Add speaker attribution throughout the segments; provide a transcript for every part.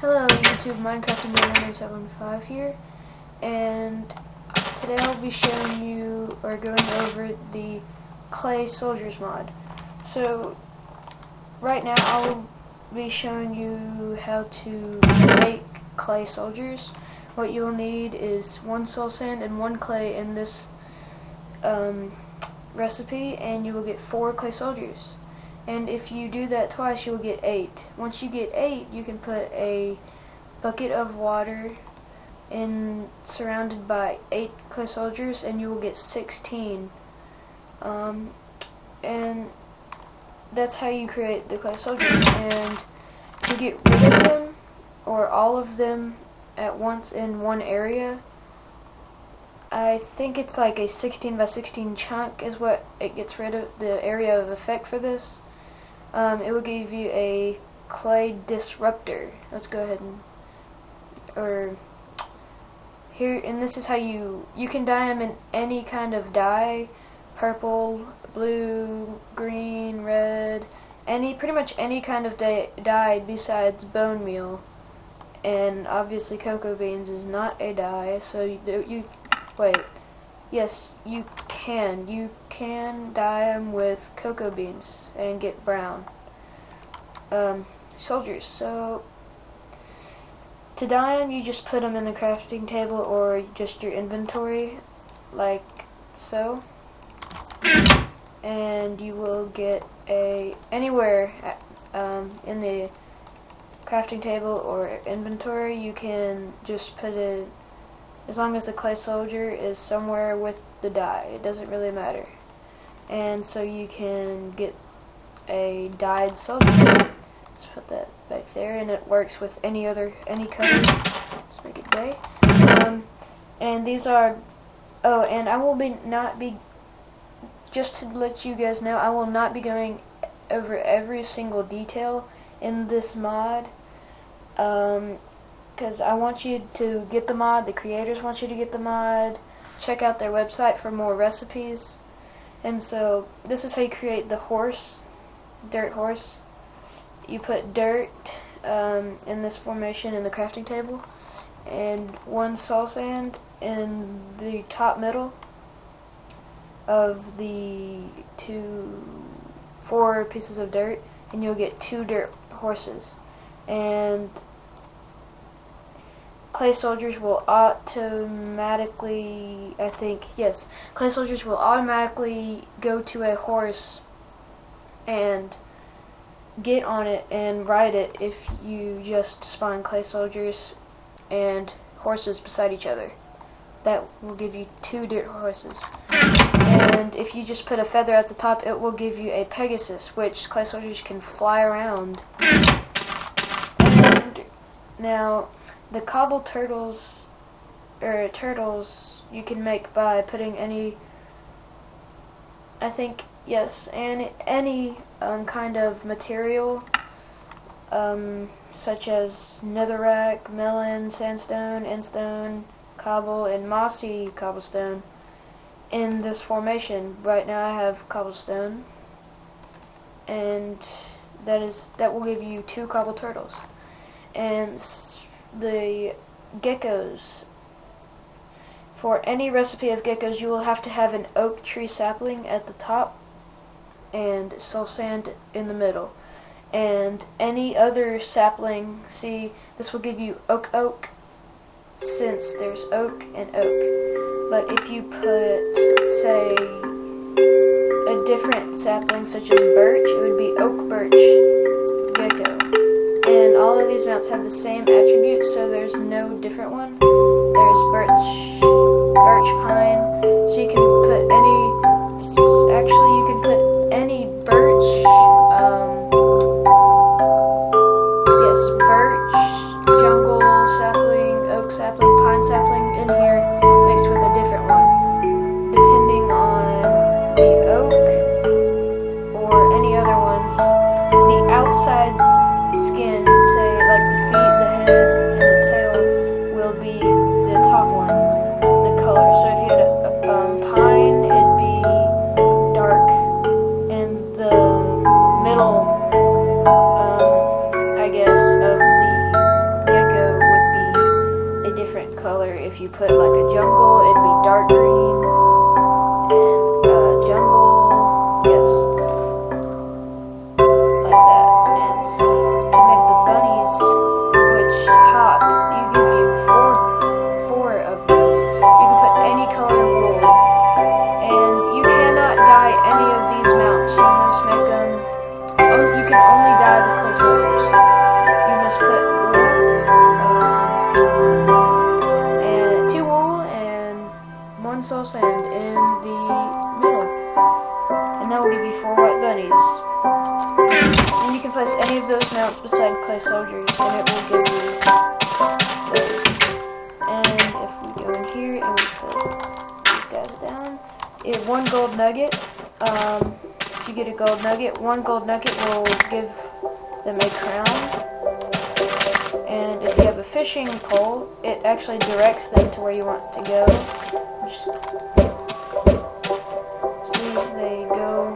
Speaker 1: Hello YouTube, Minecrafting975 here, and today I'll be showing you, or going over, the Clay Soldiers mod. So, right now I'll be showing you how to make clay soldiers. What you'll need is 1 soul sand and 1 clay in this recipe, and you will get 4 clay soldiers. And if you do that twice, you'll get 8. Once you get 8, you can put a bucket of water surrounded by 8 clay soldiers, and you will get 16. And that's how you create the clay soldiers. And to get rid of them, or all of them at once in one area, I think it's like a 16 by 16 chunk is what it gets rid of, the area of effect for this. It will give you a clay disruptor. Let's go ahead and, and this is how you can dye them in any kind of dye: purple, blue, green, red, pretty much any kind of dye besides bone meal. And obviously cocoa beans is not a dye, so yes, you can dye them with cocoa beans and get brown soldiers. So to dye them, you just put them in the crafting table or just your inventory, like so, and you will get anywhere in the crafting table or inventory. You can just put it, as long as the clay soldier is somewhere with the dye, it doesn't really matter. And so you can get a dyed soldier. Let's put that back there, and it works with any color. Let's make it gray. And these are, and I will not be, just to let you guys know, I will not be going over every single detail in this mod, because I want you to get the mod, the creators want you to get the mod, check out their website for more recipes. And so this is how you create the dirt horse. You put dirt in this formation in the crafting table, and 1 soul sand in the top middle of the 4 pieces of dirt, and you'll get 2 dirt horses. And clay soldiers will automatically, clay soldiers will automatically go to a horse and get on it and ride it if you just spawn clay soldiers and horses beside each other. That will give you 2 dirt horses. And if you just put a feather at the top, it will give you a Pegasus, which clay soldiers can fly around. And now, the cobble turtles you can make by putting any kind of material, such as netherrack, melon, sandstone, endstone, cobble, and mossy cobblestone in this formation. Right now I have cobblestone, and that will give you 2 cobble turtles. And the geckos, for any recipe of geckos, you will have to have an oak tree sapling at the top and soul sand in the middle. And any other sapling, this will give you oak, since there's oak and oak. But if you put, say, a different sapling such as birch, it would be oak birch gecko. And all of these mounts have the same attributes, so there's no different one. There's birch pine, so you can put any birch, birch, jungle sapling, oak sapling, pine sapling in here, mixed with a different one, depending on the oak or any other ones. The outside skin, say like the feet, the head, and the tail, will be the top one, the color. So if you had a pine color. If you put like a jungle, it'd be dark green, and jungle, yes, like that. And so to make the bunnies, which hop, you give you four of them. You can put any color wool, and you cannot dye any of these mounts. You must make them. You can only dye the clay soldiers. You must put and 2 wool and 1 soul sand in the middle, and that will give you 4 white bunnies. And you can place any of those mounts beside clay soldiers, and it will give you those. And if we go in here and we put these guys down, 1 gold nugget. If you get a gold nugget, 1 gold nugget will give them a crown. And if you have a fishing pole, it actually directs them to where you want to go. Just see, they go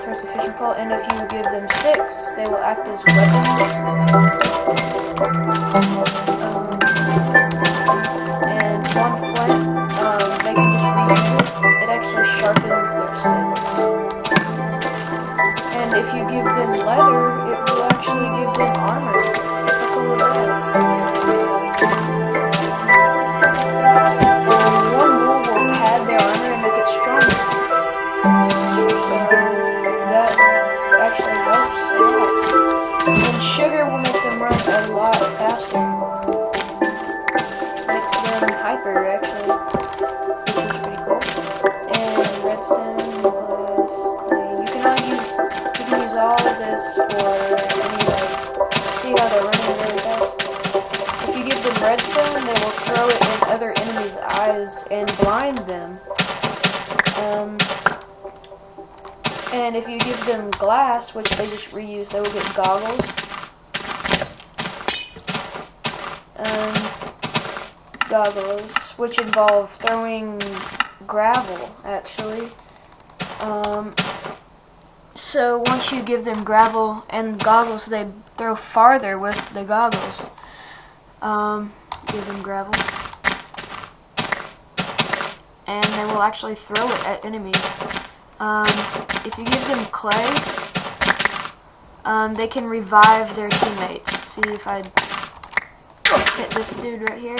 Speaker 1: towards the fishing pole. And if you give them sticks, they will act as weapons. And 1 flint, they can just reuse it. It actually sharpens their sticks. And if you give them leather, it will actually give them armor. How cool is that? 1 wool will pad their armor and make it stronger. So that actually helps a lot. And sugar will make them run a lot faster. Makes them hyper, actually, which is pretty cool. And redstone, glass, clay. You can use all of this for any, like, see how they're running really fast. If you give them redstone, they will throw it in other enemies' eyes and blind them. And if you give them glass, which they just reuse, they will get goggles. Goggles, which involve throwing gravel, actually. So once you give them gravel and goggles, they throw farther with the goggles. Give them gravel, and they will actually throw it at enemies. If you give them clay, they can revive their teammates. See if I hit this dude right here.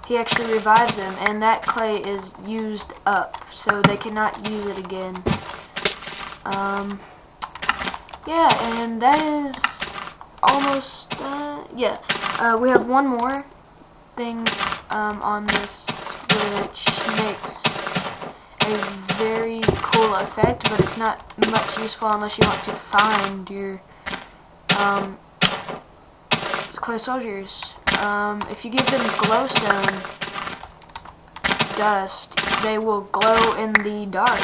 Speaker 1: He actually revives them, and that clay is used up, so they cannot use it again. Yeah, and that is almost, yeah. We have one more thing on this, which makes a very cool effect, but it's not much useful unless you want to find your clay soldiers. If you give them glowstone dust, they will glow in the dark,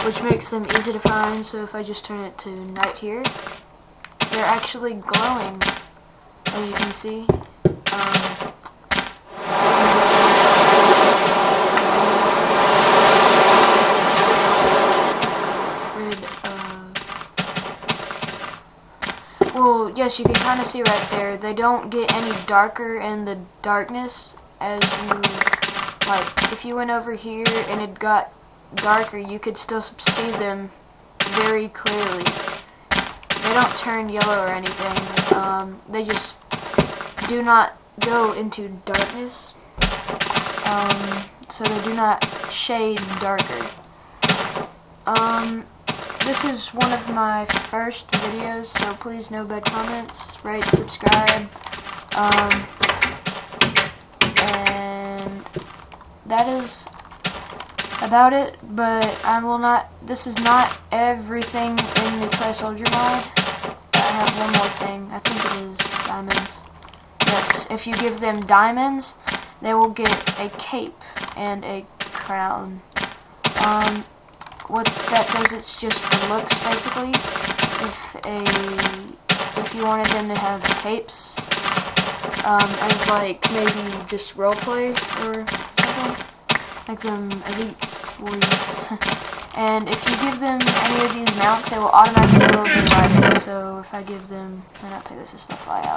Speaker 1: which makes them easy to find. So if I just turn it to night here, they're actually glowing, as you can see. Well, yes, you can kind of see right there. They don't get any darker in the darkness as you, like, if you went over here and it got darker, you could still see them very clearly. They don't turn yellow or anything. They just do not go into darkness. So they do not shade darker. This is one of my first videos, so please no bad comments, rate, subscribe, and that is about it. But I will not, this is not everything in the Clay Soldier mod. I have one more thing. I think it is diamonds. Yes, if you give them diamonds, they will get a cape and a crown. What that does, it's just for looks, basically. If you wanted them to have capes, as like maybe just roleplay or something, make them elites, warriors. And if you give them any of these mounts, they will automatically build their rifles. So if I give them, and I pick this to fly out.